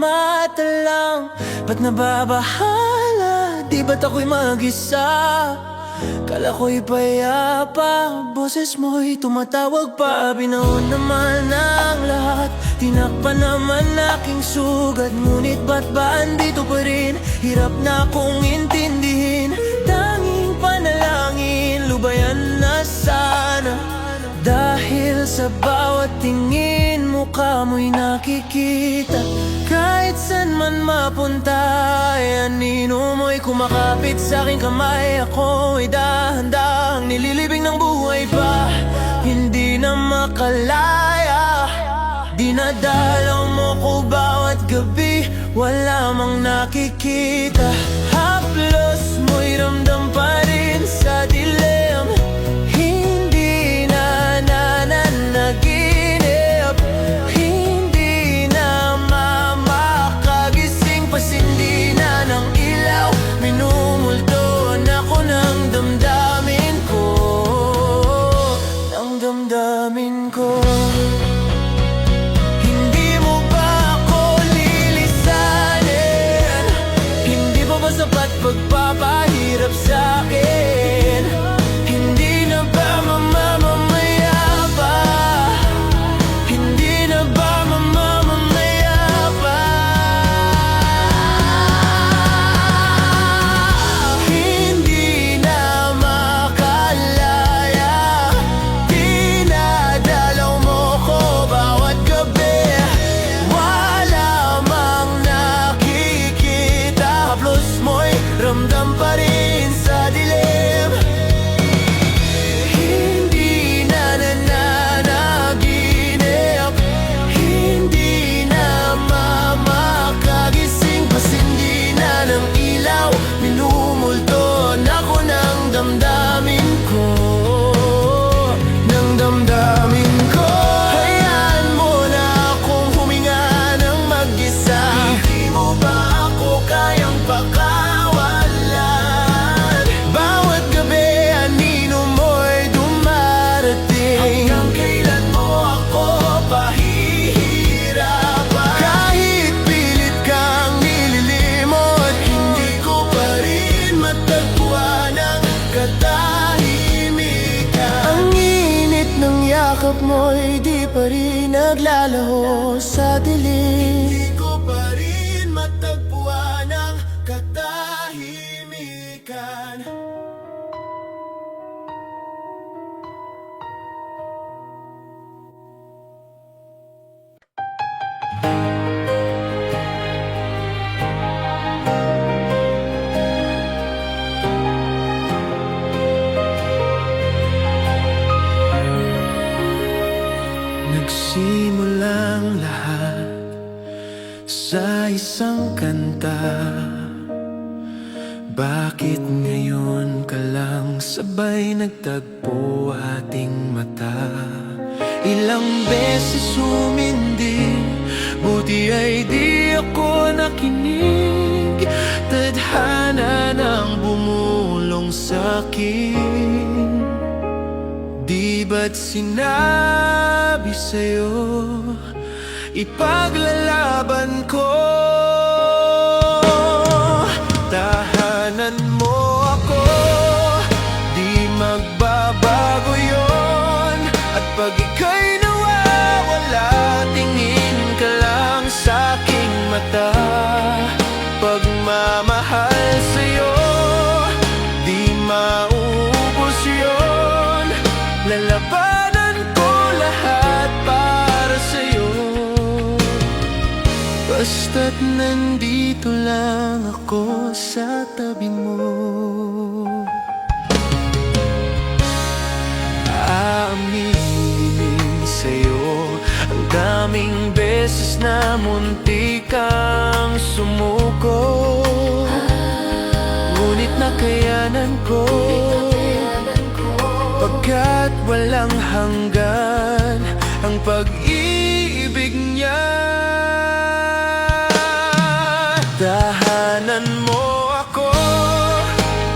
mata lang? Ba't nababahala? Di ba't ako'y mag-isa? Kala ko'y payapa, boses mo'y tumatawag pa. Binaon naman ang lahat, tinakpan naman aking sugat. Ngunit ba't ba andito pa rin? Hirap na akong intindihin. Tanging panalangin, lubayan na sana. Dahil sa bawat tingin, mukha mo'y nakikita. Kahit saan man mapunta, ay anino mo'y kumakapit sa aking kamay. Ako'y dahan-dahang nililibing ng buhay pa, hindi na makalaya. Dinadalaw mo ko bawat gabi, wala mang nakikita. Haplos mo'y ramdam pa rin sa dilim. Hindi na nananaginip, hindi na makagising. Pasindi na ng ilaw, minumulto na ko ng damdamin ko, ng damdamin ko. Hindi mo ba ako lilisanin? Hindi pa ba sapat pagpapahirap sa'kin? Hindi na ba mamamamaya pa? Hindi na ba mamamamaya pa? Hindi na makalaya, dinadalaw mo ko bawat gabi. Wala mang nakikita, haplos mo'y ramdam pa rin sa dilim. Hindi na nananaginip, hindi na makagising. Pasindi na ng ilaw, minumulto na ko ng damdamin ko, ng damdamin ko. Hayaan mo na akong huminga ng mag-isa. Hindi mo ba ako kayang pakawalan? Bawat gabi anino mo'y dumarating. Hanggang kailan mo ako pahihirapan? Kahit pilit kang nililimot, hindi ko pa rin matagpuan ang katahimikan. Ang init ng yakap mo'y di pa rin naglalaho sa dilim. Hindi ko pa rin matagpuan ang katahimikan. Nagsimulang lahat sa isang kanta. Bakit ngayon ka lang sabay nagtagpo ating mata? Ilang beses humindi, buti ay di ako nakinig. Tadhana nang bumulong sa'kin. Di ba't sinabi sa'yo, ipaglalaban ko? Tahanan mo ako, di magbabago yon. At pag ika'y nawawala, tingin ka lang sa'king mata. Pagmamahal sa'yo, di mauubos yon. Lalabanan ko lahat para sa'yo, basta't nandito lang ako sa tabi mo. Aaminin sa'yo, ang daming beses na muntik kang sumuko. Ngunit nakayanan ko, pagkat walang hanggan ang pag-ibig niya. Tahanan mo ako,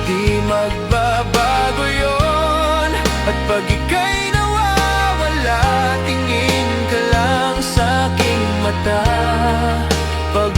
di magbabago yon. At pag ika'y nawawala, tingin ka lang sa'king mata. Pag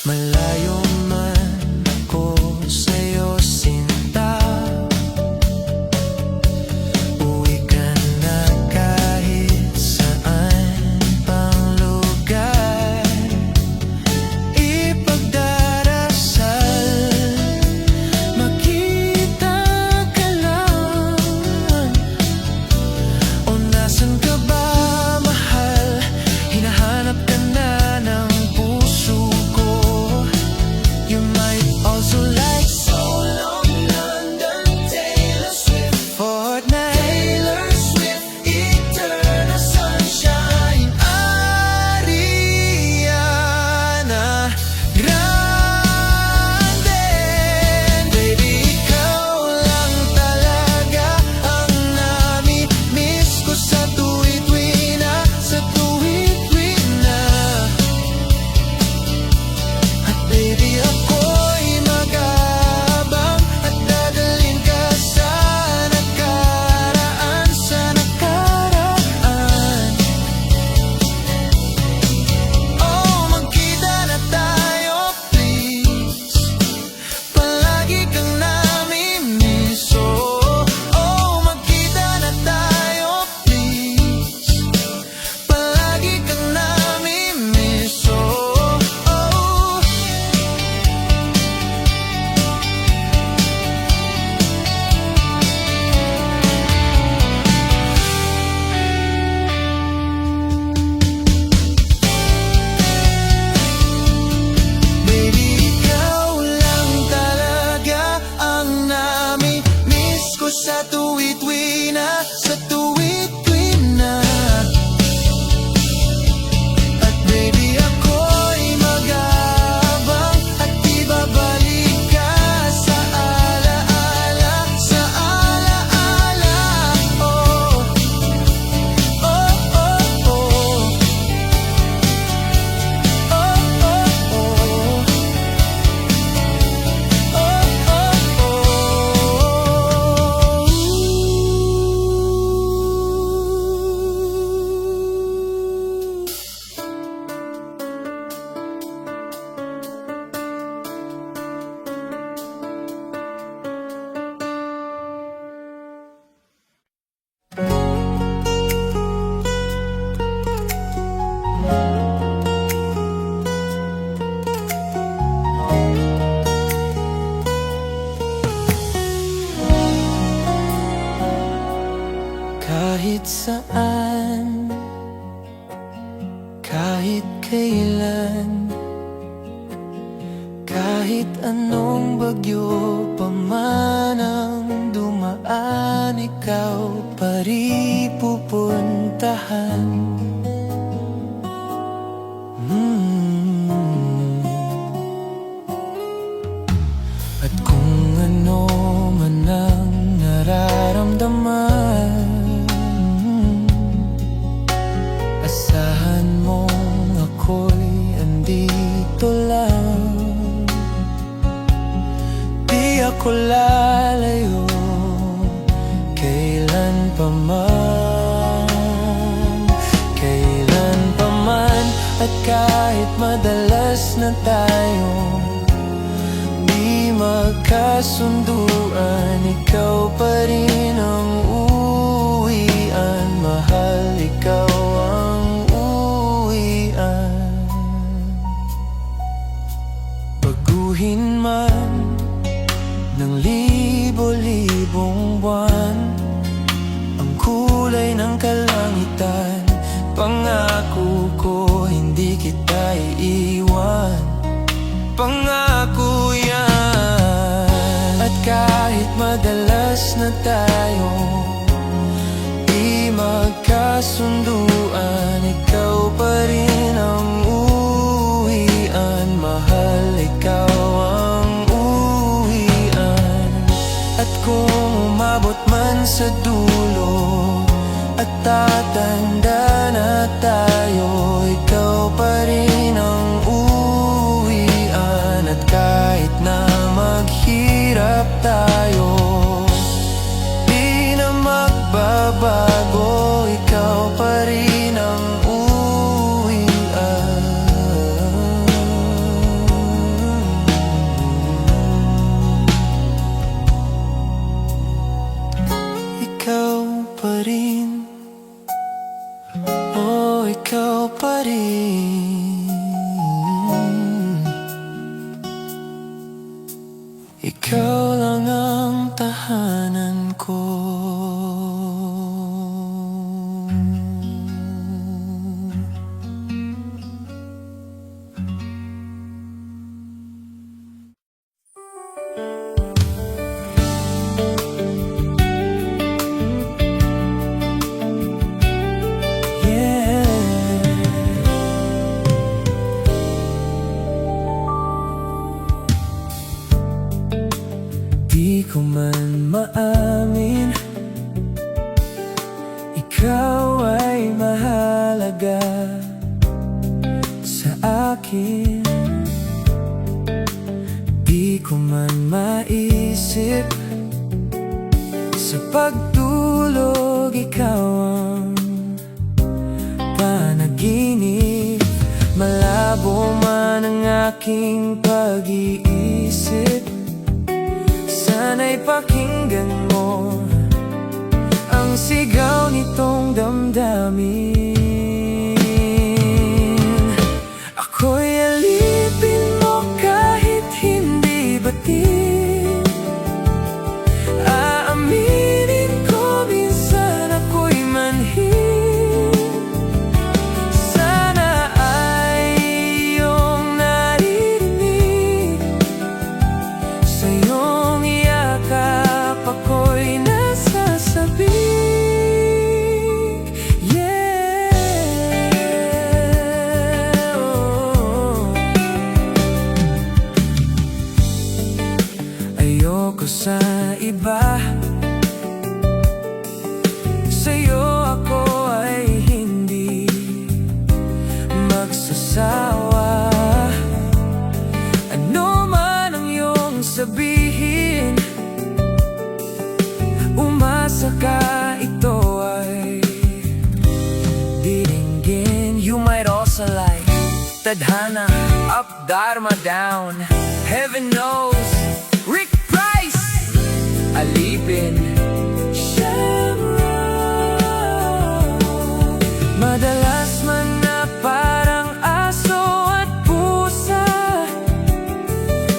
Malayo man ako sa'yo, sinta. Uwi ka na kahit saan pang lugar. Ipagdarasal, makita ka lang. O nasan ka ba, mahal? Hinahanap ka na ng puso ko. You might also like Solo, London, Taylor Swift, Fortnite, Taylor Swift, Eternal Sunshine, Ariana Grande. Baby, ikaw lang talaga ang nami-miss ko sa tuwid-tuwi na, sa tuwid-tuwi na. At baby, ako'y mag-aabang at dadalhin ka sa nakaraan, sa nakaraan. Oh, magkita na tayo, please. Palagi kang nami-miss. Oh, magkita na tayo, please. Palagi kang nami-miss. Baby, ikaw lang talaga ang nami-miss ko sa tuwid-tuwi na, sa tuwid-tuwi na. At baby, ako'y mag-aabang at ibabalik ka sa alaala, sa alaala. Oh, oh, oh, oh. Kahit saan, kahit kailan, kahit anong bagyo pa man ang dumaan, ikaw pa rin pupuntahan. At kung ano man ang nararamdaman, asahan mong ako'y andito lang. Di ako lalayo kailan pa man, kailan pa man. At kahit madalas na tayong di magkasunduan, ikaw pa rin ang uwian, mahal, ikaw ang uwian. Baguhin man ng libo-libong buwan ang kulay ng kalangitan, pangako ko hindi kita iiwan, pangako yan. At kahit madalas na tayong di magkasunduan, ikaw pa rin ang uwian, mahal, ikaw ang uwian. At kung umabot man sa dulo at tatanda na tayo, ikaw pa rin ang uwian. At kahit na maghirap tayo, di na magbabago, ikaw pa rin ko man maamin, ikaw ay mahalaga sa akin. Di ko man maisip, sa pagtulog ikaw ang panaginip. Malabo man ang aking pag-iisip, sana'y pakinggan mo ang sigaw nitong damdamin. Ako'y alipin mo kahit hindi batid. Aaminin ko minsan ako'y manhid. Sana ay iyong naririnig, sa iyong yakap ako'y nasasabik. Ayoko sa iba, sa'yo ako ay hindi magsasawa. Ano man ang iyong sabihin, umasa ka, ito ay diringgin. You might also like tadhana, up, dharma, down. Heaven knows, Rick Price, alipin, Shamrock. Madalas man na parang aso at pusa,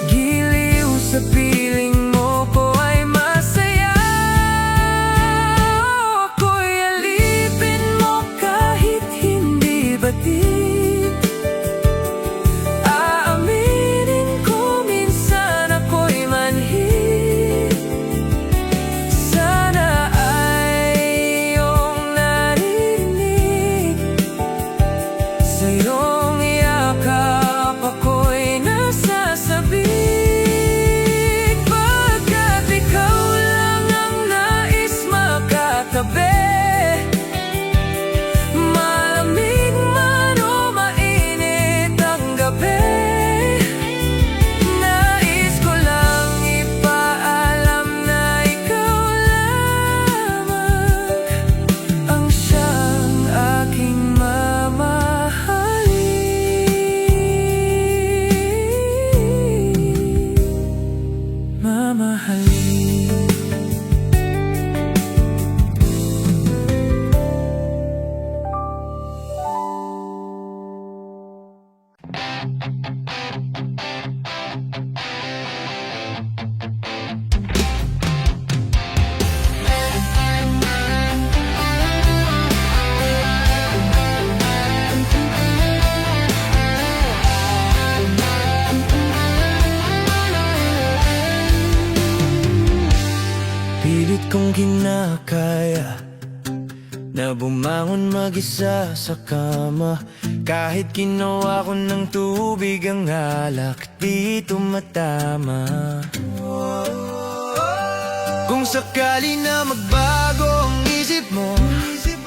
giliw sa piling mo ko ay masaya. Ako'y alipin mo kahit hindi batid. Aaminin ko minsan ako'y manhid. Sana ay iyong naririnig, sa iyong yakap ako'y nasasabik. Pagkat ikaw lang ang nais makatabi, malamig man o mainit ang gabi. Nais ko lang ipaalam na ikaw lamang ang siyang aking mamahalin. Pilit kong kinakaya na bumangon mag-isa sa kama. Kahit ginawa ko ng tubig ang alak, di tumatama. Kung sakali na magbago ang isip mo,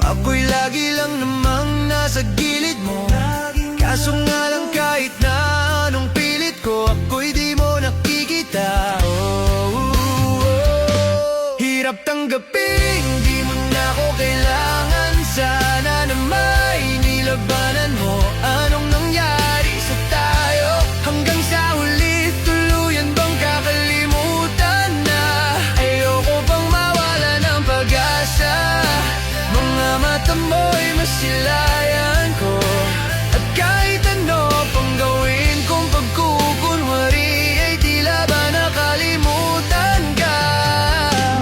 ako'y lagi lang namang nasa gilid mo. Kaso nga lang kahit na anong pilit ko, ako'y di mo nakikita. Hirap tanggapin, di mo na ako kailangan. Sana na may nilabanan mo. Anong nangyari sa tayo? Hanggang sa huli, tuluyan bang kakalimutan na? Ayoko pang mawala ng pag-asa. Mga mata mo'y masilayan ko, at kahit ano pang gawin kong pagkukunwari, ay tila ba nakalimutan ka?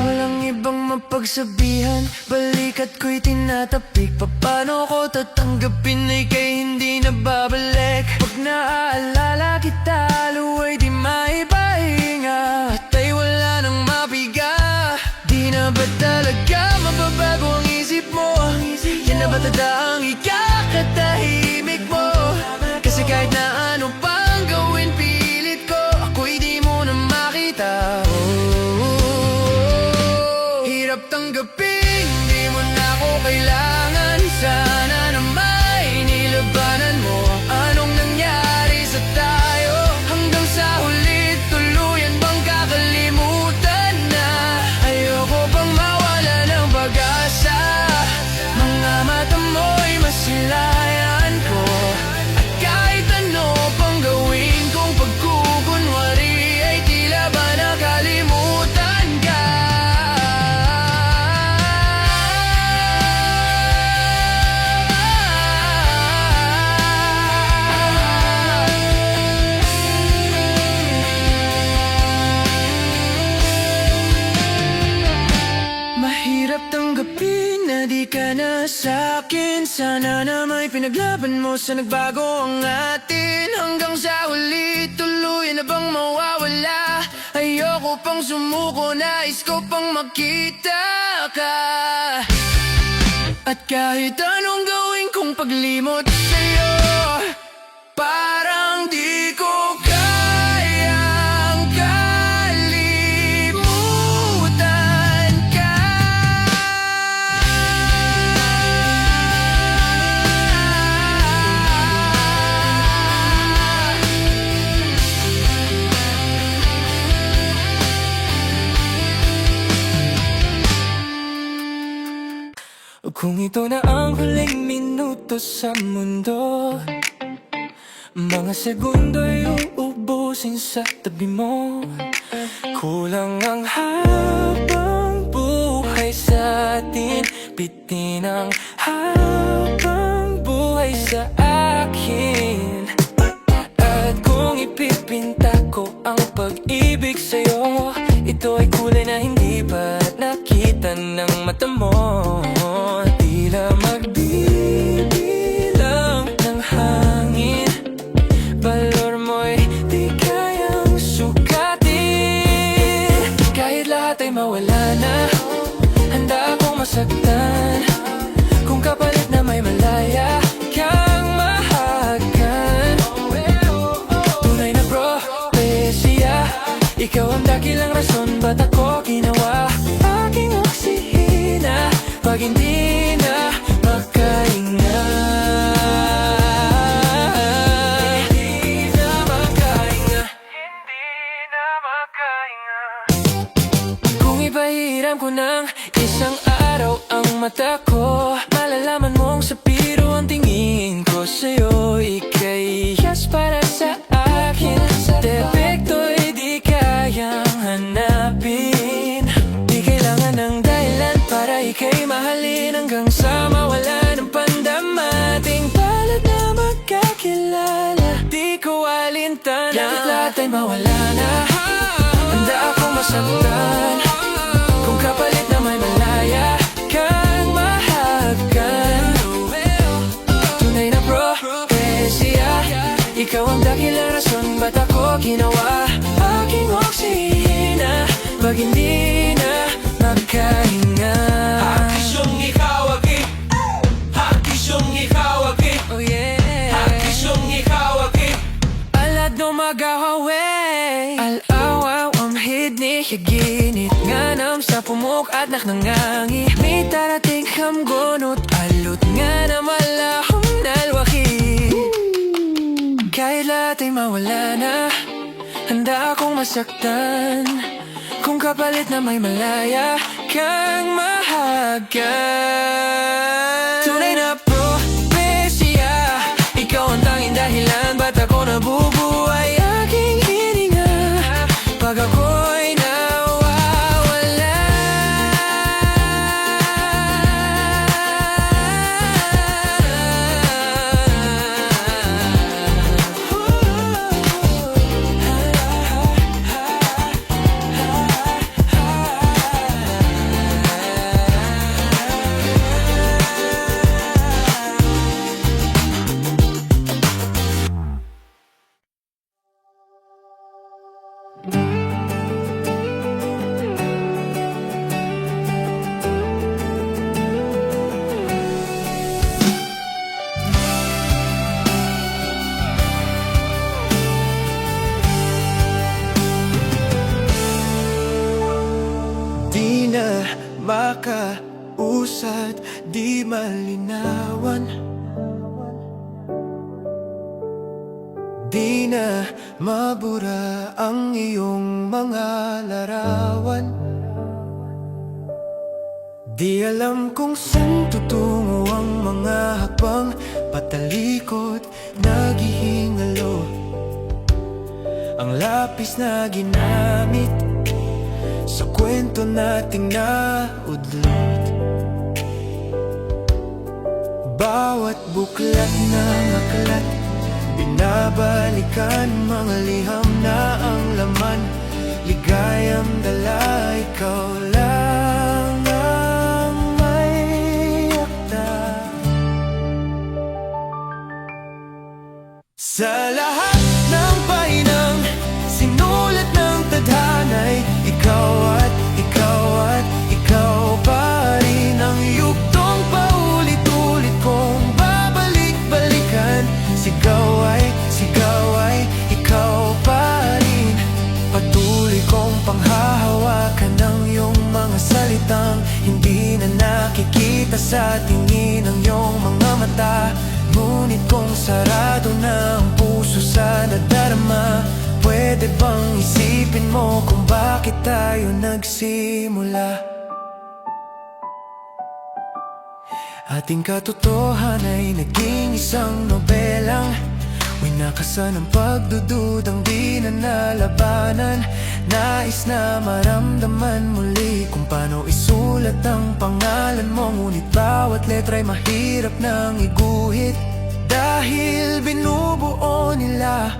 Walang ibang mapagsabihan, balikat ko'y tinatapik. Paano ko tatanggapin ay kay hindi na babalik? Pag naaalala kita, luway di maipahinga, at ay wala nang mapiga. Di na ba talaga mababago ang isip mo? Yan na ba tada ang ikakatahimik mo? Kasi kahit na ano pang gawin, pilit ko, ako'y di mo na makita. pinaglaban mo sa nagbago ang atin. Hanggang sa huli, tuluyan na bang mawawala? Ayoko pang sumuko, nais ko pang makita ka. At kahit anong gawin kong paglimot sa'yo, parang di ko kayang kalimutan ka. Kung ito na ang huling minuto sa mundo, mga segundo'y uubusin sa tabi mo. Kulang ang habang buhay sa atin, bitin ang habang buhay sa akin. At kung ipipinta ko ang pag-ibig sa'yo, ito ay kulay na hindi pa nakita ng mata mo. Tila magbibilang ng hangin, valor mo'y di kayang sukatin. Kahit lahat ay mawala na, handa akong masaktan. Kung kapalit na may malaya kang mahagan. Tunay na propesya, ikaw ang dakilang rason ba't ako ginawa. Aking oksihina pag hindi na makahinga. Hindi na makahinga. Hindi na makahinga. Kung ipahiram ko ng isang araw ang mata ko, malalaman mong sa biro ang tingin ko sa'yo. Ika'y yes para sa akin, depekto'y di kayang hanapin. Di kailangan ng dahilan para ika'y mahalin, hanggang sa mawala ng pandamating palad na magkakilala. Di ko alintana, kahit lahat ay mawala na, handa akong masaktan. Kung kapalit na may malaya kang mahagan. Tunay na propesya, ikaw ang dakilang rason ba't ako ginawa. Aking oksihina pag hindi na makahinga. Hakisyong ikawagi, hakisyong ikawagi, Oh yeah. hakisyong ikawagi. Alad no magahawe, alawaw am hidni higinit nganam sa pumuk at naknangangi. May tarating hamgonot alut nga na malahom nalwaki. Kahit lahat ay mawala na, handa akong masaktan. Kung kapalit na may malaya kang mahagan. Tunay na propesya, ikaw ang tanging dahilan ba't ako nabubuhay. Aking hininga pag ako'y nawawala. Di na makausad, di malinawan. Di na mabura ang iyong mga larawan. Di alam kung saan tutungo ang mga hakbang, patalikod, naghihingalo. Ang lapis na ginamit sa kwento nating naudlot. Bawat buklat ng aklat, binabalikan mga liham na ang laman. Ligayang dala, ikaw lang ang may akda. Sa lahat ng pahinang sinulat ng tadhana'y ikaw at ikaw at ikaw pa rin. Ang yugtong paulit-ulit kong babalik-balikan. Sigaw ay ikaw pa rin. Patuloy kong panghahawakan ng iyong mga salitang hindi na nakikita sa tingin ng iyong mga mata. Ngunit kung sarado na ang puso sa nadarama, pwede bang isipin mo kung bakit tayo nagsimula? Ating katotohanan ay naging isang nobelang winakasan ng pagdududang di na nalabanan. Nais na maramdaman muli kung paano isulat ang pangalan mo. Ngunit bawat letra'y mahirap nang iguhit, dahil binubuo nila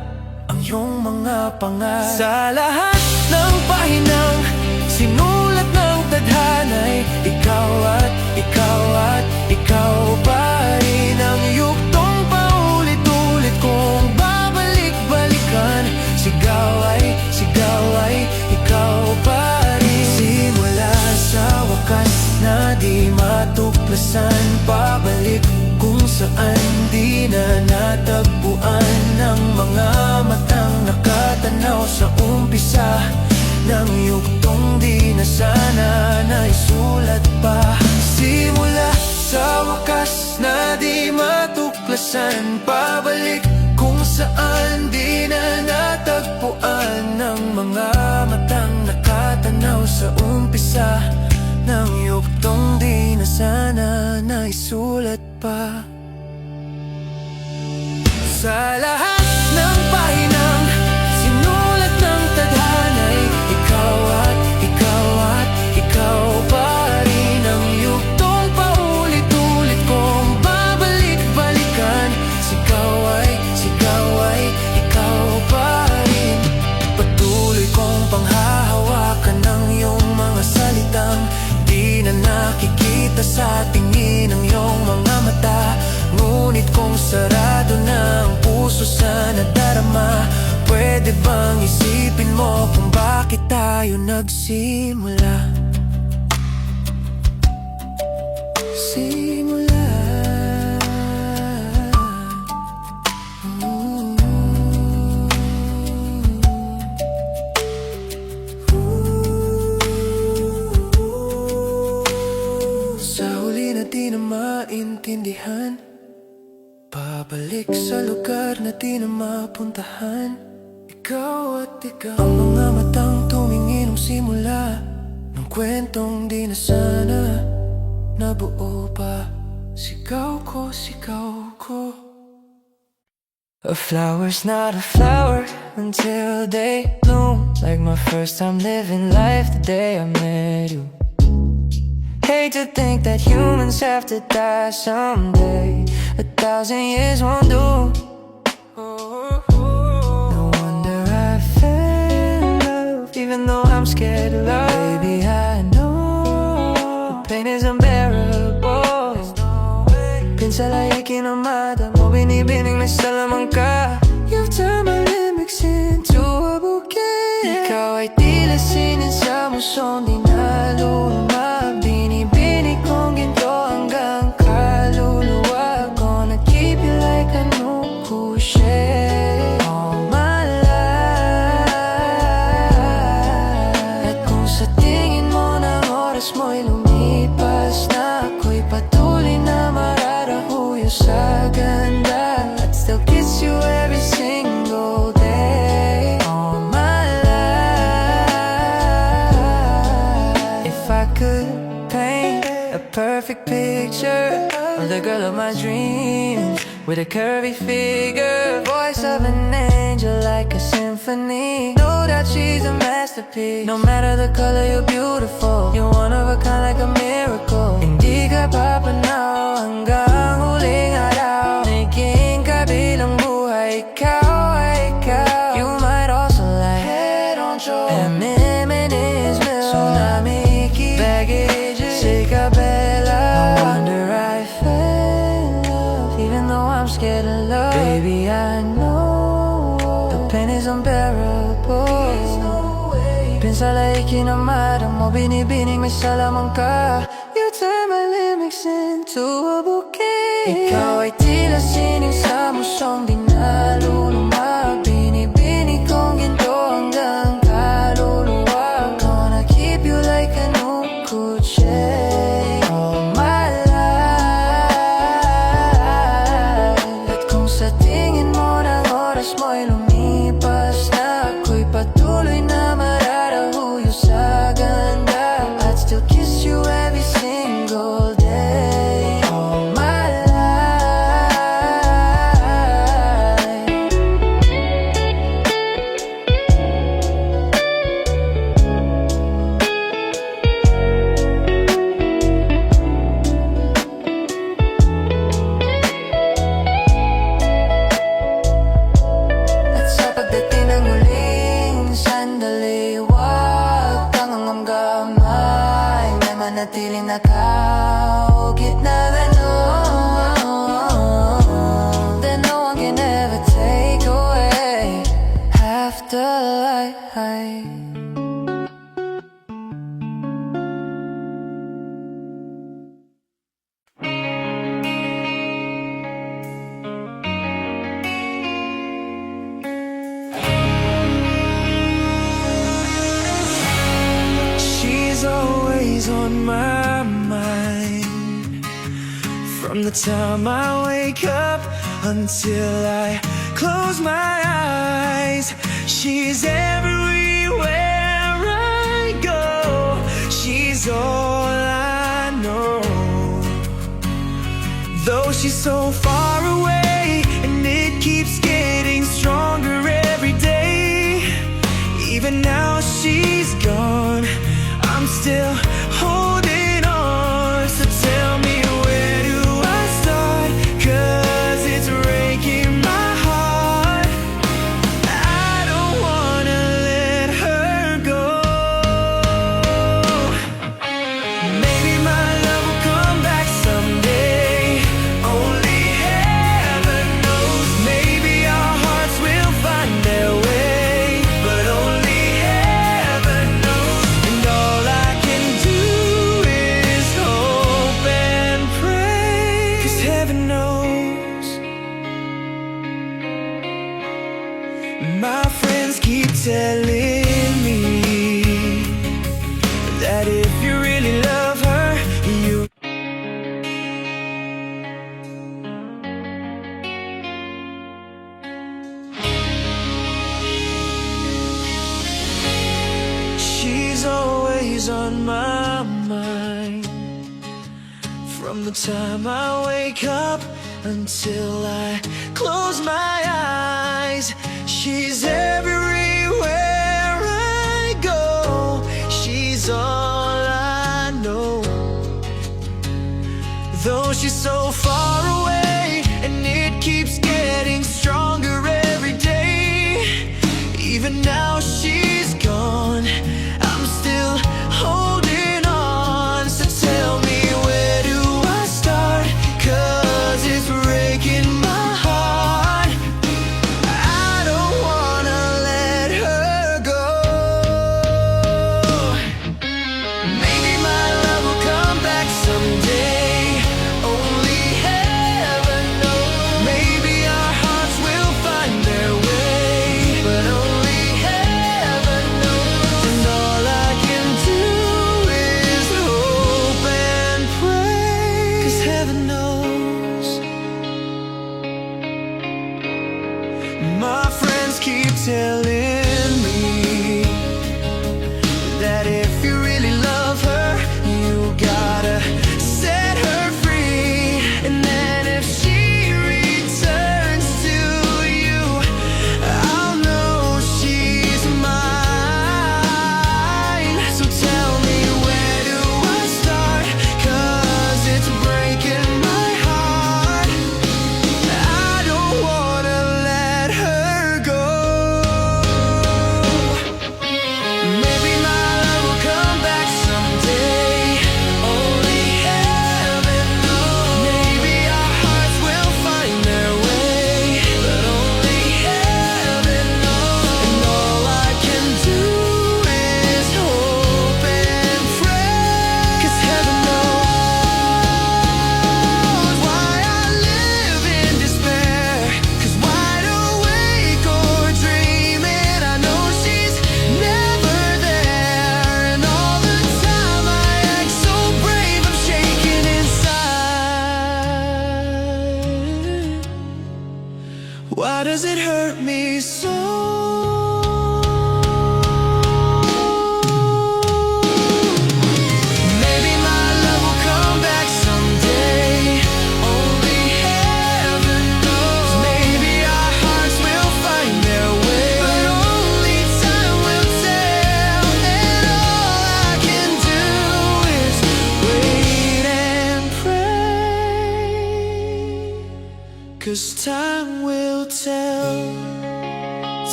ang iyong mga pangalan. Sa lahat ng pahinang sinulat ng tadhana'y ikaw at ikaw at ikaw pa rin. Ang yugtong paulit-ulit kong babalik-balikan. Sigaw ay ikaw pa rin. Simula sa wakas na di matuklasan, pabalik kung saan di na natagpuan ng mga matang nakatanaw sa umpisa ng yugtong di na sana naisulat pa. Simula sa wakas na di matuklasan, pabalik kung saan di na natagpuan ng mga matang nakatanaw sa umpisa ng yugtong di na sana naisulat pa. Sa lahat ng pahinang sinulat ng tadhana'y ikaw at ikaw at ikaw pa rin. Ang yugtong paulit-ulit kong babalik-balikan. Sigaw ay ikaw pa rin. Patuloy kong panghahawakan ng iyong mga salitang di na nakikita sa tingin ng iyong mga mata. Ngunit kung sarado na ang puso sa nadarama, pwede bang isipin mo kung bakit tayo nagsimula? Sa huli na di na maintindihan, pabalik sa lugar na di na mapuntahan. Ikaw at ikaw, ang mga matang tumingin nung simula ng kwentong di na sana nabuo pa. Sigaw ko A flower's not a flower until they bloom. Like my first time living life the day I met you. Hate to think that humans have to die someday. 1,000 years won't do. No wonder I fell in love, even though I'm scared of love. Baby, I know the pain is unbearable. Pinsalayakin ang mata mo, binibining na sa lamang ka. You've turned my limits into a bouquet. Ikaw ay tila sinin sa musong di naluluma. Binibining kong ginto hanggang kaluluwa. Gonna keep you like a nukushe all my life. At kung sa tingin mo ng oras mo'y lumipas na, ako'y patuloy na mararahuyo sa ganda. I'd still kiss you every single day all my life. If I could paint a perfect picture of the girl of my dreams, with a curvy figure, voice of an angel like a symphony. Know that she's a masterpiece. No matter the color, you're beautiful. You're one of a kind like a miracle. Hindi ka papanaw hanggang huling araw. Naging kabilang buhay, ikaw ay ikaw. You might also like head on shore, Anemones, tsunami, baggages, Isabella. No wonder I fell in love, even though I'm scared of love. Baby, I know Pain is unbearable. Pinsala'y kinamada mo, binibining may salamang ka. You turn my limits into a bouquet. Ikaw ay tila sining sa musong di naluluma. Binibining kong ginto hanggang kaluluwa. Gonna keep you like an ukuche all my life. At kung sa tingin mo ng oras mo'y lumipas na, ako'y patuloy na mararahuyo sa ganda. I'd still kiss you every single day all my life. At sa pagdating ng huling sandali, huwag kang ngamgamay. May manatiling nakaugit na ganon, that no one can ever take away afterlife. She's always on my mind, from the time I wake up until I close my eyes. She's everywhere I go. She's all I know. Though she's so far away, and it keeps getting stronger every day. Even now she's gone, I'm still holding on. So tell me, where do I start? 'Cause it's breaking my heart. I don't wanna let her go. Maybe my love will come back someday. Only heaven knows. Maybe our hearts will find their way, but only heaven knows. And all I can do is hope and pray, 'cause heaven knows. My friends keep telling me that if you really love her, you she's always on my mind, from the time I wake up until I close my eyes. She's everywhere I go. She's all I know. Though she's so far away, and it keeps getting stronger every day. Even now she's gone, I'm still holding on. So tell me, where do I start? 'Cause it's breaking my heart. I don't wanna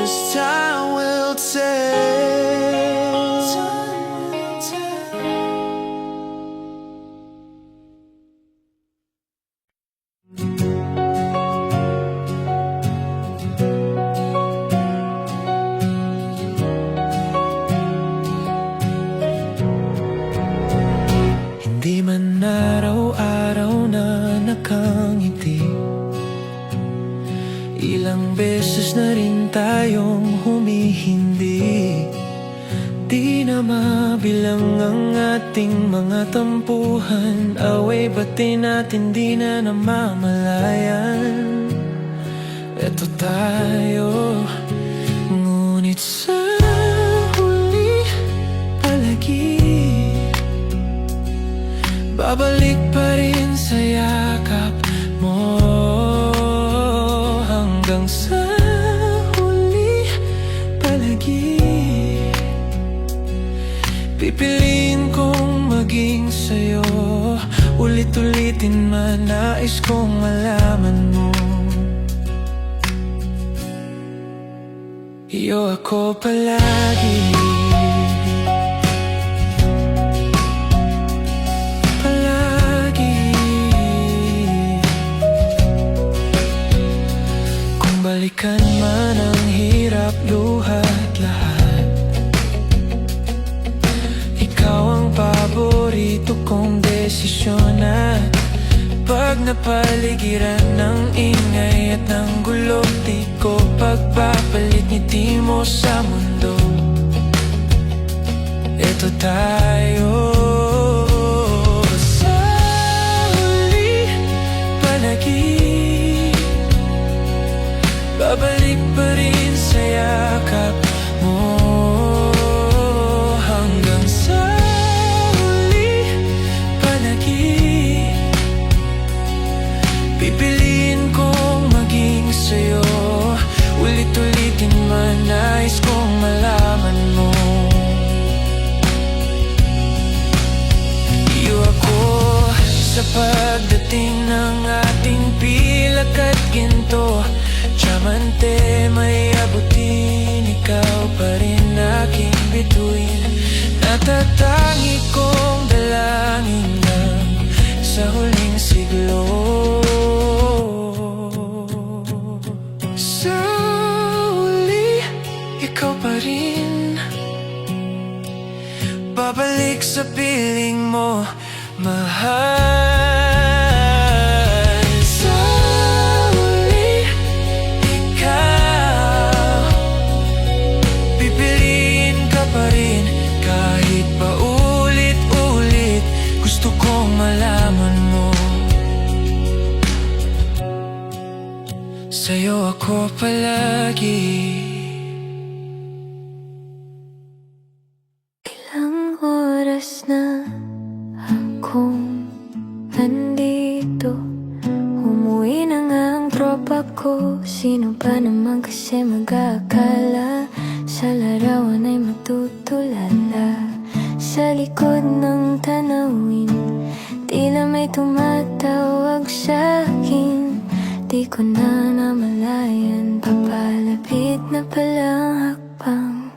'cause time will tell. Hindi man araw-araw na nakangiti, ilang beses na rin tayong humihindi. Di na mabilang ang ating mga tampuhan, away bati natin di na namamalayan. Eto tayo, ngunit sa huli palagi babalik pa rin sa yakap mo, hanggang sa huli palagi pipiliin kong maging sa'yo. Ulit-ulitin man, nais kong malaman mo, iyo ako palagi. Balikan man ang hirap, luha't lahat, ikaw ang paborito kong desisyon. At pag napaligiran ng ingay at ng gulo, di ko pagpapalit ngiti mo sa mundo. Eto tayo, sa huli palagi babalik pa rin sa yakap mo, hanggang sa huli palagi pipiliin kong maging sa'yo. Ulit-ulitin man, nais kong malaman mo, iyo ako sa pagdating ng ating pilak at ginto. Diamante may abutin, ikaw pa rin aking bituin. Natatangi kong dalangin lang sa huling siglo. Sa huli, ikaw pa rin babalik sa piling mo, mahal. Sa'yo ako palagi. Ilang oras na akong nandito, umuwi na nga ang tropa ko. Sino ba naman kasi mag-aakala sa larawan ay matutulala? Sa likod ng tanawin, tila may tumatawag sa'kin. Di ko na namalayan, papalapit na palang hakbang.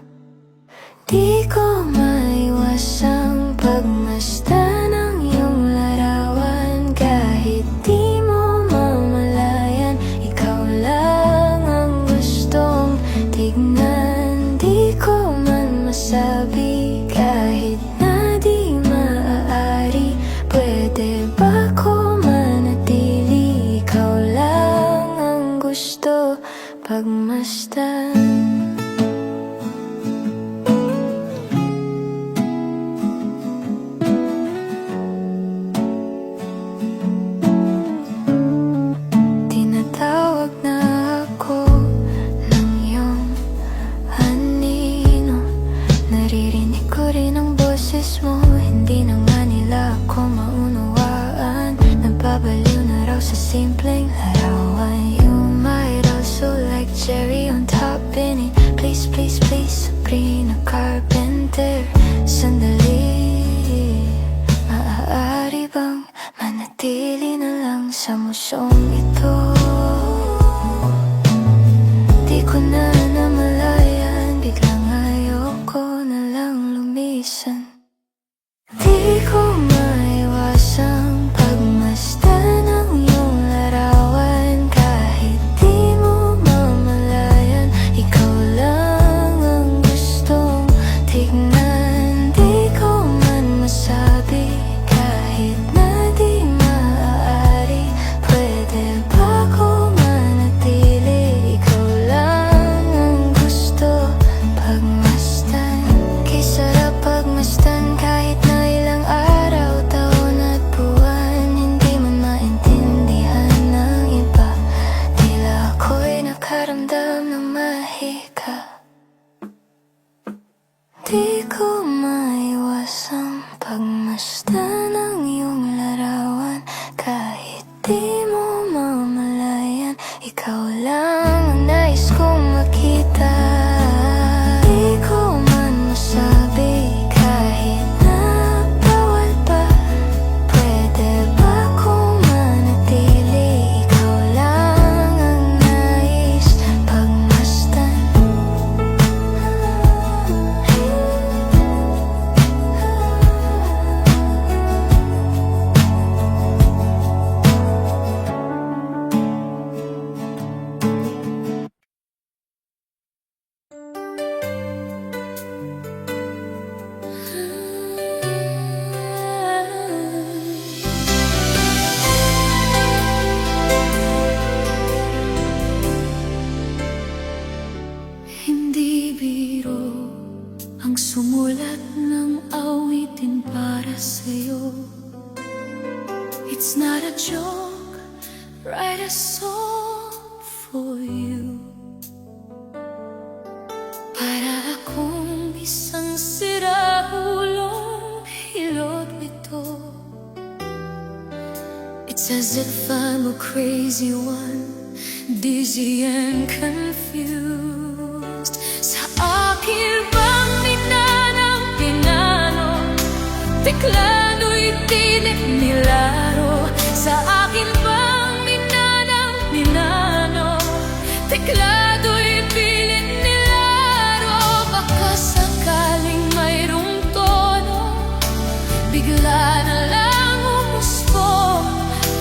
Di ko maiwasang pagmasdan ng iyong larawan. Kahit di mo mamalayan, ikaw lang ang gustong tignan. Di ko man masabi, kahit na di maaari, pwede ba ko manatili? Ikaw lang ang gusto pagmasdan. Tinatawag na ako ng iyong anino. Naririnig ko rin ang boses mo. Hindi na nga nila ako maunawaan. Nababaliw na raw sa simpleng larawan. You might also like cherry on top in it. Nakakaramdam ng mahika. Di ko maiwasang pagmasdan ng iyong larawan. Kahit di mo mamalayan, ikaw lang ang nais kong makita. Di ko man masabi kahit na bawal pa. Pwede ba kong manatili? Ikaw lang ang nais pagmasdan. Hindi biro ang sumulat ng awitin para sa'yo. It's not a joke, write a song for you. Para akong isang sirahulong hilot ito. It's as if I'm a crazy one, dizzy and confused. Sa akin bang minanang pinano, teklado'y tinik nilaro. Sa akin bang minanang minano, teklado'y pilit nilaro. Baka sakaling mayroong tono, bigla na lang umuspo.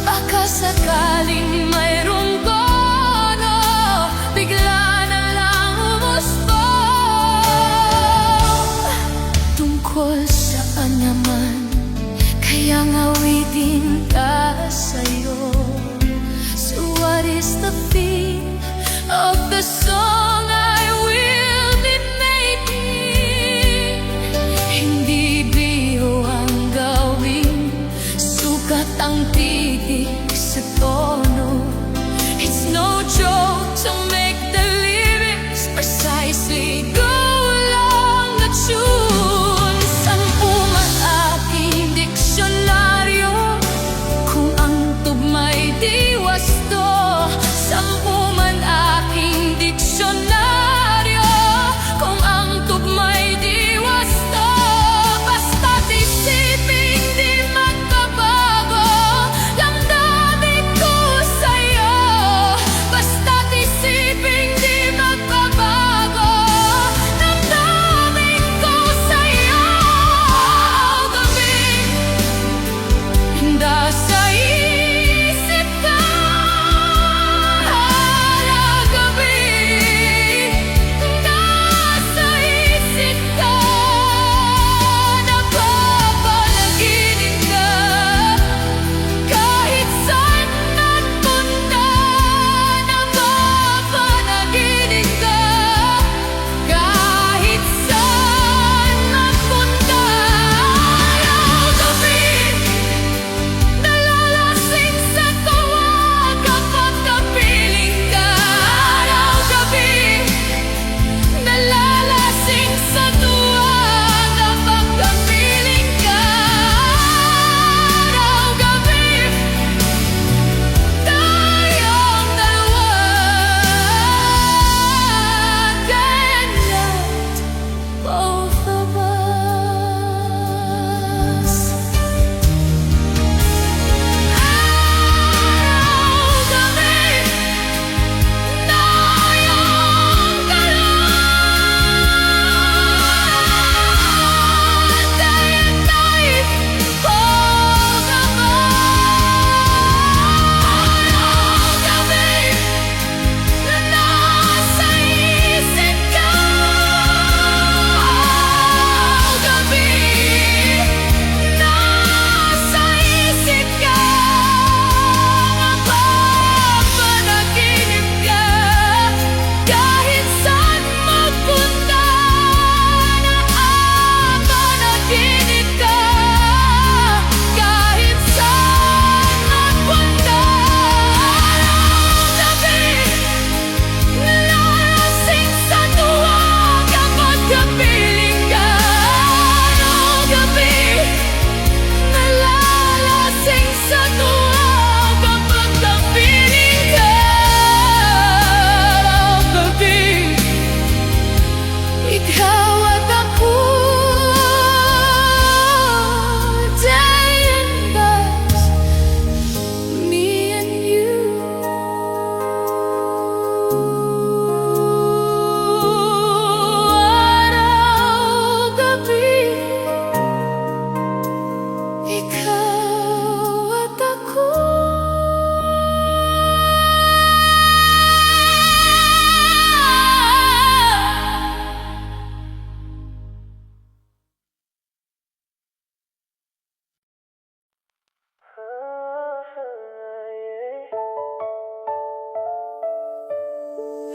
Baka sakaling mayroong tono, bigla na lang umuspo. Tungkol saan naman kayang awitin ka sa'yo?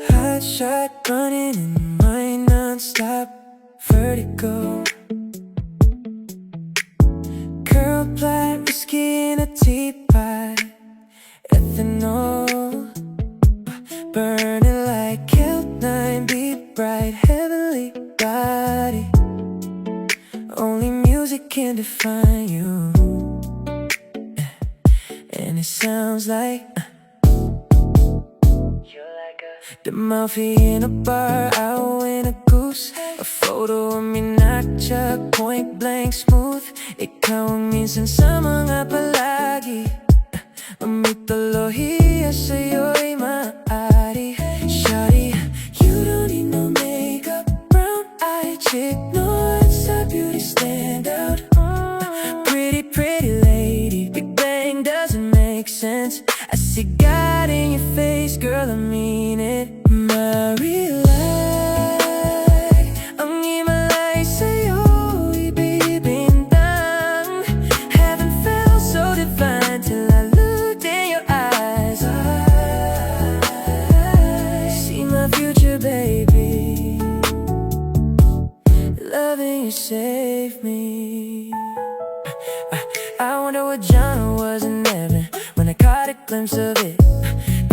Hot shot running in my non-stop vertigo. Curl black whiskey in a teapot. Ethanol burning like Kelp-9. Be bright, heavenly body. Only music can define you. And it sounds like the Murphy in a bar, out in a goose. A photo of me nakcha, point blank smooth. Ikaw ang minsan sa mga palagi. Mamitolohiya sa'yo'y maaari. Shawty, you don't need no makeup. Brown-eyed chick, no, it's a beauty standout. Pretty, pretty lady, Big Bang doesn't make sense. I see God in your face, girl, I mean it. Marilyn, ang Himalay sa'yo, ibibintang. Heaven felt so divine till I looked in your eyes. I see my future, baby. Loving you saved me. I wonder what genre was in heaven when I caught a glimpse of it.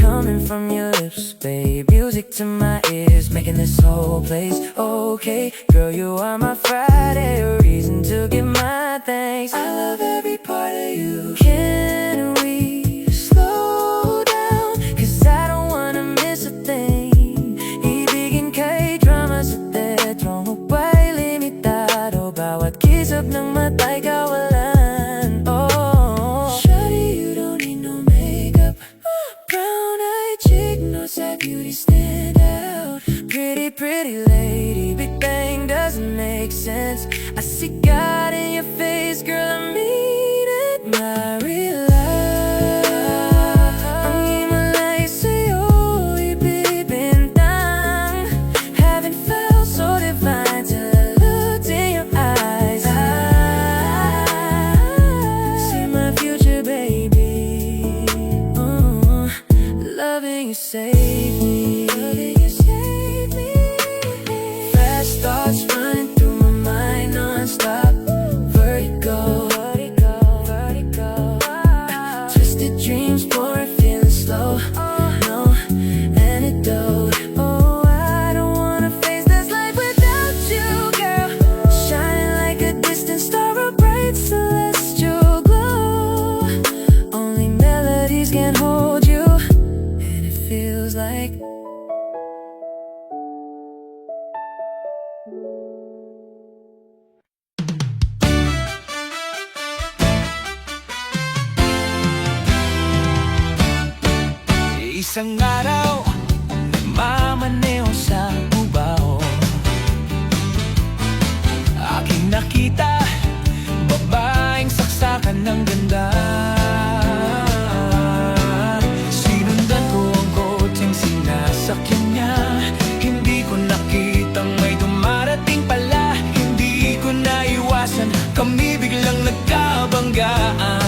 Coming from your lips, babe, music to my ears, making this whole place okay. Girl, you are my Friday, a reason to give my thanks. I love every part of you. Can we slow down? Cause I don't wanna miss a thing. Ibigin kay drama sa tetro mo ba'y limitado? Bawat kisap ng mata'y kawalan. Oh, shawty, you don't need no makeup. Brown-eyed chick knows that beauty stand out. Pretty, pretty lady, Big Bang doesn't make sense. I see God in your face, girl, I mean it. Marilyn, ang Himalay sa'yo, ibibintang. Haven't felt so divine till I looked in your eyes. I see my future, baby. Loving you save me. Loving you save me. Fast thoughts running through my mind non-stop. Vertigo, vertigo, vertigo. Twisted dreams pouring, feeling slow. No antidote. Oh, I don't wanna face this life without you, girl. Shining like a distant star, a bright celestial glow. Only melodies can hold you. And it feels like isang araw, mamaneho sa Cubao. Aking nakita, babaeng saksakan ng ganda. Sinundan ko ang kotseng sinasakyan niya. Hindi ko nakitang may dumarating pala. Hindi ko naiwasan, kami biglang nagkabanggaan.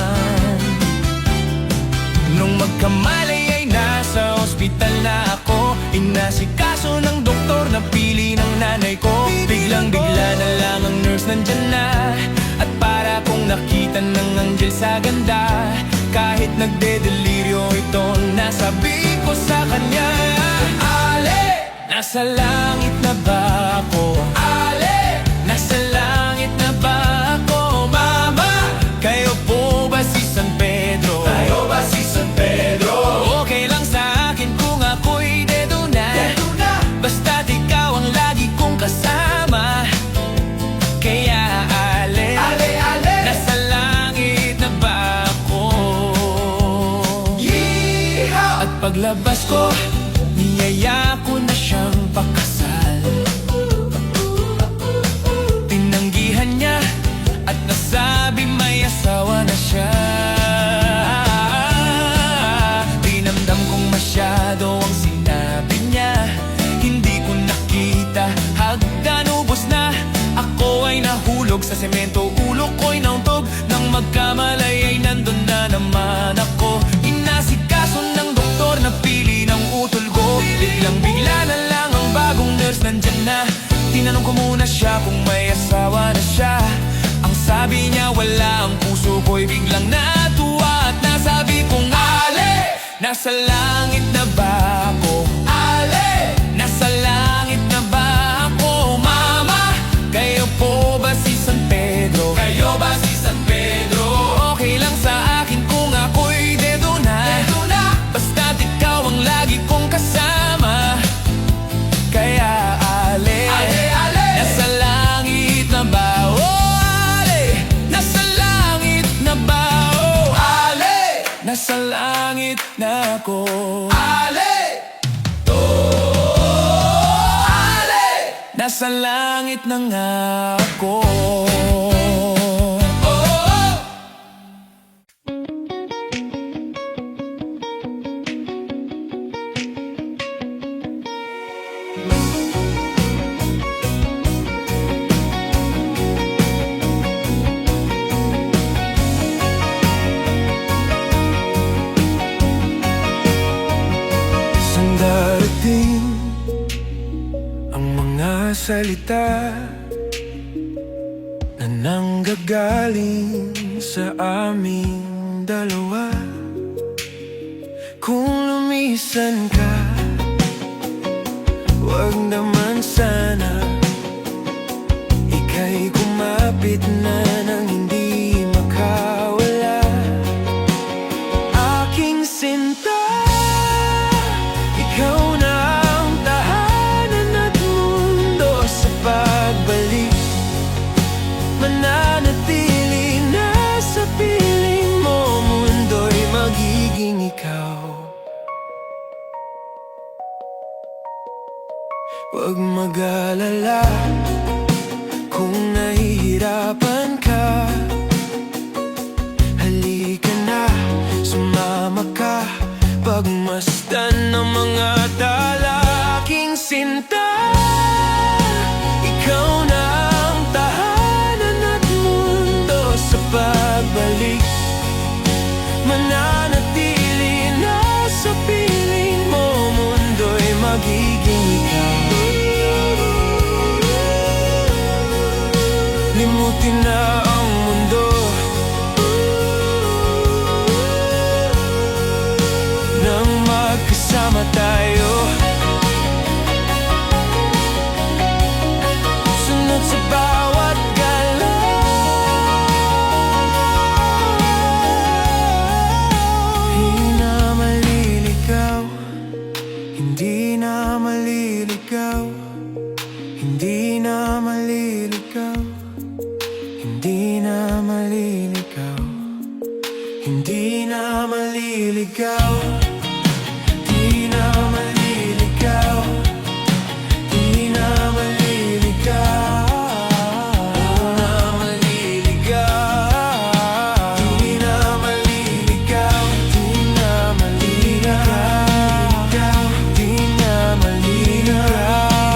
Nung magkamalay ay nasa ospital na ako. Inasikaso ng doktor na pili ng nanay ko. Biglang-bigla na lang ang nurse nandyan na. At para kong nakita ng anghel sa ganda. Kahit nagdedeliryo ito, nasabi ko sa kanya, Ale, nasa langit na ba ako? Ale, nasa langit na ba ako? Mama, kayo po ba si San Pedro? Tayo ba si San Pedro? Okay lang sa akin kung ako'y dedo na. Basta't ikaw ang lagi kong kasama. Kaya ale, ale, ale, nasa langit na ba ako? Yeehaw! At paglabas ko, niyaya ko na siyang pakasal. Tinanggihan niya at nasabi may asawa na siya. Dinamdam kong masyado ang sinabi niya. Hindi ko nakita hagdan ubos na. Ako ay nahulog sa semento, ulo ko'y nauntog. Nang magkamalay ay nandun na naman ako. Inasikaso ng doktor na pili ng utol ko. Biglang-bigla Tinanong ko muna siya kung may asawa na siya. Ang sabi niya wala, ang puso ko'y biglang natuwa. At nasabi kong ale, nasa langit na ba ako? Ale, nasa langit na ba ako? Mama, kayo po ba si San Pedro? Kayo ba si San Pedro? Okay lang sa akin kung ako'y dedo na. Basta't ikaw ang lagi kong kasama. Kaya ale, Ale. nasa langit na ba? Oh ale, nasa langit na ba? Oh Ale, nasa langit na ako. ale, oh, ale, Nasa langit na nga ako. oh. Isang darating ang mga salita na nanggagaling sa aming dalawa. Kung lumisan ka, wag naman sana ika'y kumapit na nang hindi makawala. Aking sinta, ikaw na ang tahanan at mundo sa pagbalik. Mananatili na sa piling mo, mundo'y magiging ikaw. Huwag mag-alala kung nahihirapan ka. Halika na, sumama ka, pagmasdan ng mga tala. Aking sinta, ikaw na ang tahanan at mundo sa pagbalik. Mananatili na sa piling mo, mundo'y magiging ikaw. Limutin na ang mundo nang magkasama tayo. Sunod sa bawat galaw, hindi na maliligaw, hindi na maliligaw, hindi na maliligaw, hindi na maliligaw, hindi na maliligaw, di na maliligaw, di na maliligaw, di na maliligaw, di na maliligaw, di na maliligaw, di na maliligaw.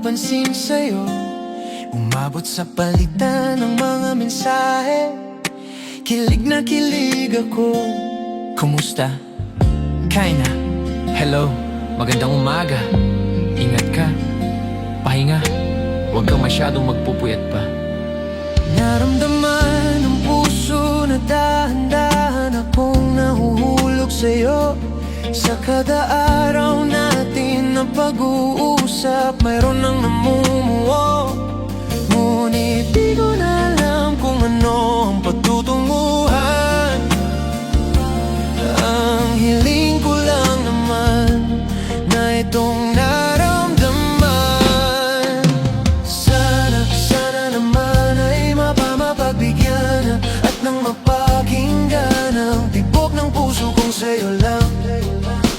napapansin sa'yo. Umabot sa palitan ng mga mensahe. Kilig na kilig ako. Kumusta? Kinda. Hello, magandang umaga. Ingat ka. Pahinga. Huwag kang masyadong magpupuyat pa. Naramdaman ng puso na dahan-dahan akong nahuhulog sa'yo. Sa kada araw natin na pag-uusap, mayroon nang namumuo. Ngunit di ko na alam kung ano ang pagtutunguhan. Ang hiling ko lang naman na itong naramdaman. Sana naman ay mapagbigyan at nang mapakinggan ang tibok ng puso kong sa'yo lang.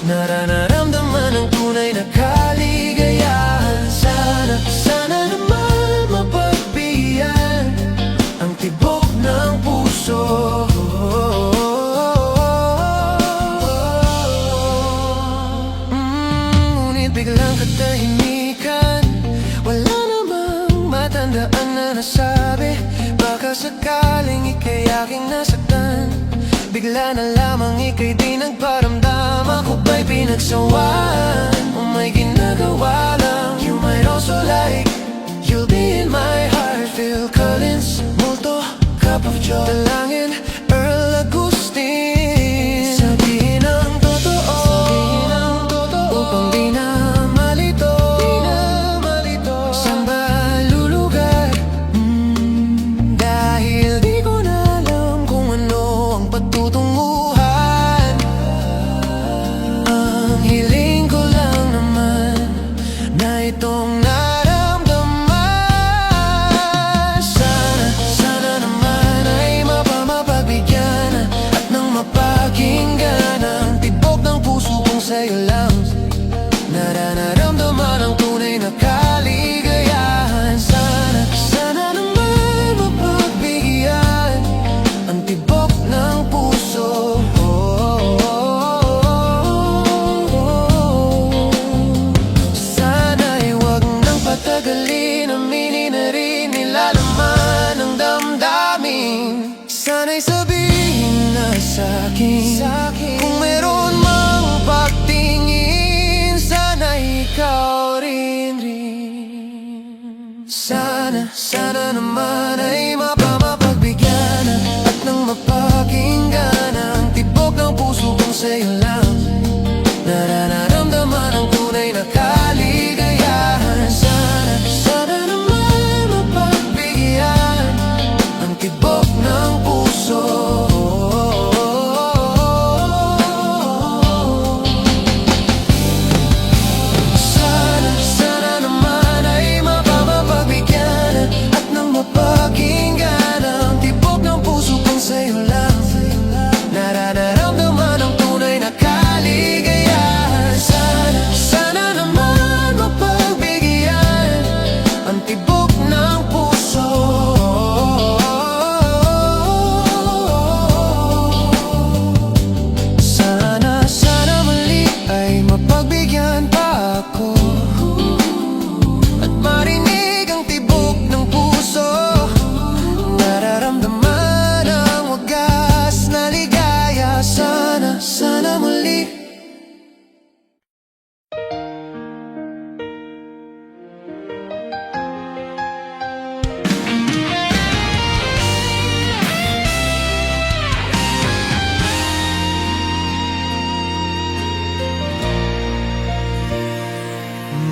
Nararamdaman ang tunay na kaligayahan. Sana naman mapagbigyan ang tibok ng puso. Ngunit biglang katahimikan, wala namang matandaan na nasabi. Baka sakaling ika'y aking nasaktan, bigla na lamang ika'y di nagparamdam. Ako ba'y pinagsawaan o may ginagawa lang? You might also like, you'll be in my heart. Phil Collins, Multo, Cup of Joe, Dalangin, Earl Agustin. Sabihin ang totoo upang di na malito. Saan ba lulugar? Dahil di ko na alam kung ano ang patutunguhan. Ang hiling ko lang naman na itong naramdaman. Sana naman ay mapagbigyan at nang mapakinggan ang tibok ng puso kong sa'yo lang. Nararamdaman ang tunay na kaligayahan. Sana naman mapagbigyan ang tibok ng puso. Sana'y huwag nang patagalin, aminin na rin nilalaman ng damdamin. Sana'y sabihin na sa'kin kung meron mang pagtingin, sana'y ikaw rin. Sana naman ay mapagbigyan at nang mapakinggan ang tibok ng puso kong sa'yo lang. Nararamdaman ang tunay na kaligayahan. Sana naman mapagbigyan ang tibok ng puso. Sana naman ay mapagbigyan at nang mapakinggan ang tibok ng puso kong sa'yo lang. Nararamdaman ang tunay na kaligayahan. Sana naman mapagbigyan ang tibok ng puso. Sana muli ay mapagbigyan pa ako at marinig ang tibok ng puso. Nararamdaman ang wagas na ligaya. Sana muli.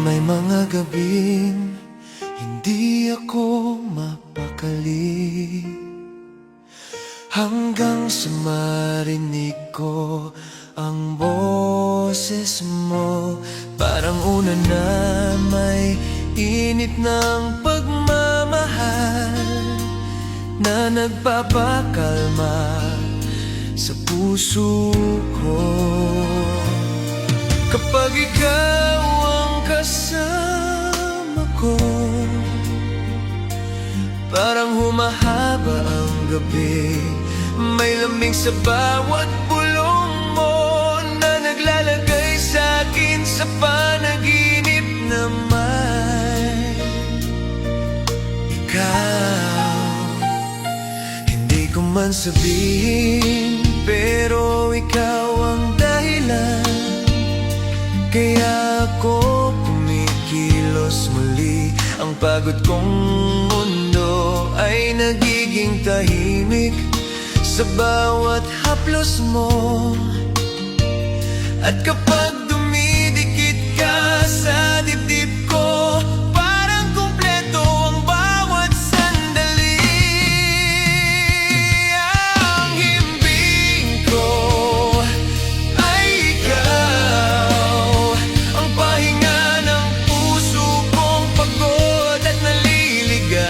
May mga gabing hindi ako mapakali, hanggang sa marinig ko ang boses mo. Parang una na may init ng pagmamahal na nagpapakalma sa puso ko. Kapag ikaw ang kasama ko, parang humahaba ang gabi. May lamig sa bawat bulong mo na naglalagay sa akin sa panaginip na may man sabihin, pero ikaw ang dahilan. Kaya ako kumikilos muli. Ang pagod kong mundo ay nagiging tahimik sa bawat haplos mo. At kapag dumidikit ka sa dibdib ko, parang kumpleto ang bawat sandali. Ang himbing ko ay ikaw, ang pahinga ng puso kong pagod at naliligaw.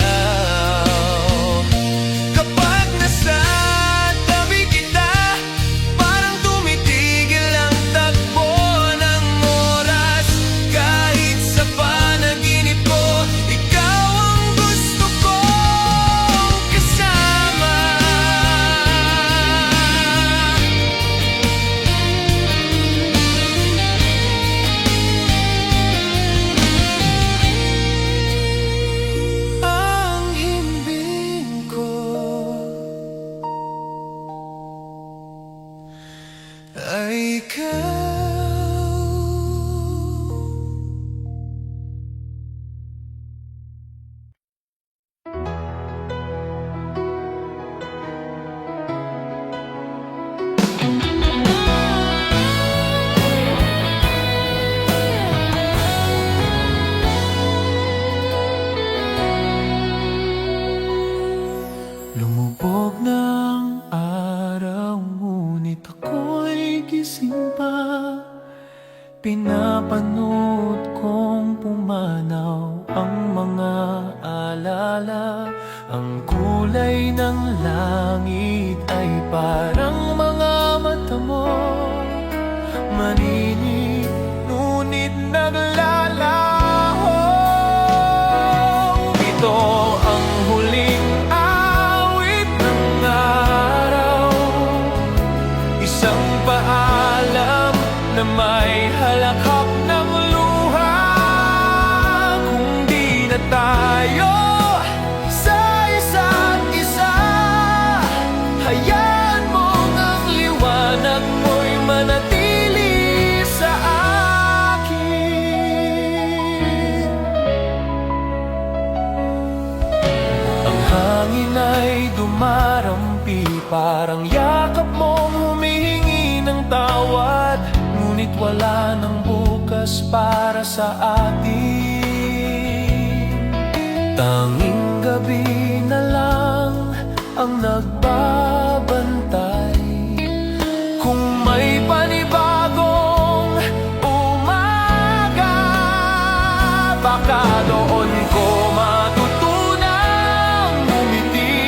Kapag nasa tabi kita, parang tumitigil ang takbo ng oras. Kahit sa panaginip ko, ikaw ang gusto kong kasama. Ang himbing ko ay ikaw. Lumubog ng araw, ngunit ako'y gising pa. Pinapanood kong pumanaw ang mga alala. Ang kulay ng langit ay parang mga mata mo. Maninig, ngunit naglalaho. Ito ang huling awit ng araw, isang paalam na may halakhak ng luha. Kung di na tayo sa isa't isa, hayaan mong ang liwanag mo'y manatili sa akin. Ang hangin ay dumarampi, parang yakap mong humihingi ng tawad. Ngunit wala nang bukas para sa atin. Tanging gabi na lang ang nagbabantay. Kung may panibagong umaga, baka doon ko matutunang umiti.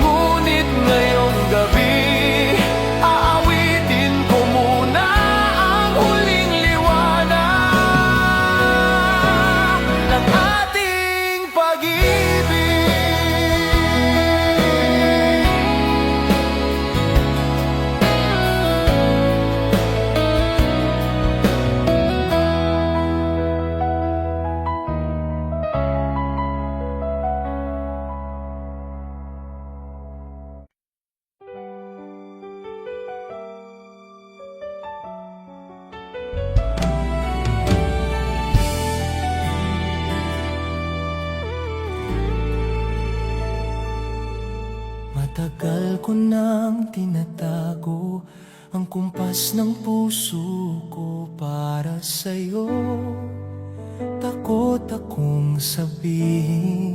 Ngunit ngayong gabi, aawitin ko muna ang huling liwanag ng ating pag-ibig. Matagal ko nang tinatago ang kumpas ng puso ko para sa'yo. Takot akong sabihin,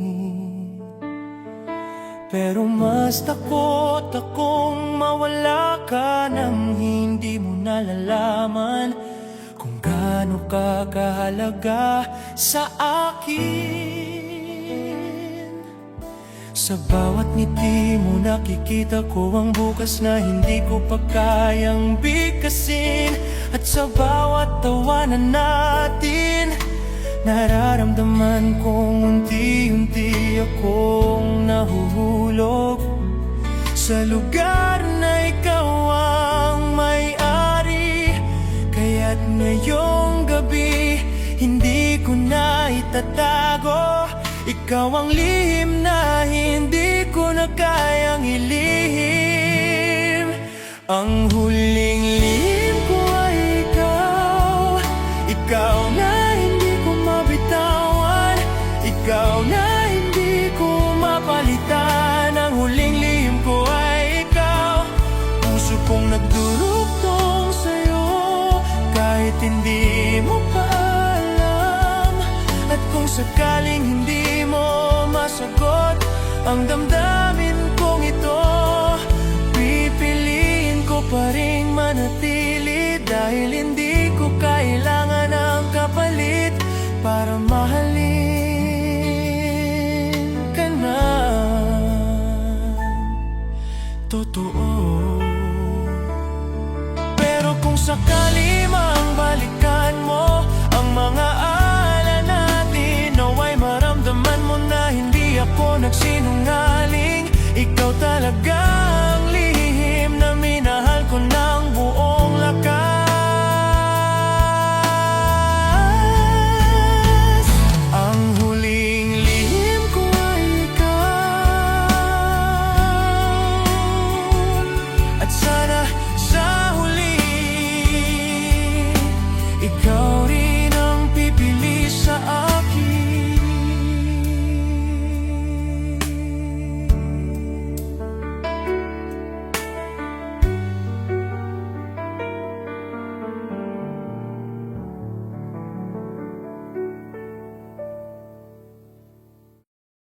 pero mas takot akong mawala ka nang hindi mo nalalaman kung gaano ka kahalaga sa akin. Sa bawat ngiti mo nakikita ko ang bukas na hindi ko pa kayang bigkasin. At sa bawat tawanan natin, nararamdaman kong unti-unti akong nahuhulog sa lugar na ikaw ang may-ari. Kaya't ngayong gabi, hindi ko na itatago. Ikaw ang lihim na hindi ko na kayang ilihim. Ang huling lihim ko ay ikaw. Ikaw na hindi ko mabitawan. Ikaw na hindi ko mapalitan. Ang huling lihim ko ay ikaw. Puso kong nagdurugtong sa'yo kahit hindi mo pa alam. At kung sakaling hindi mo masagot ang damdamin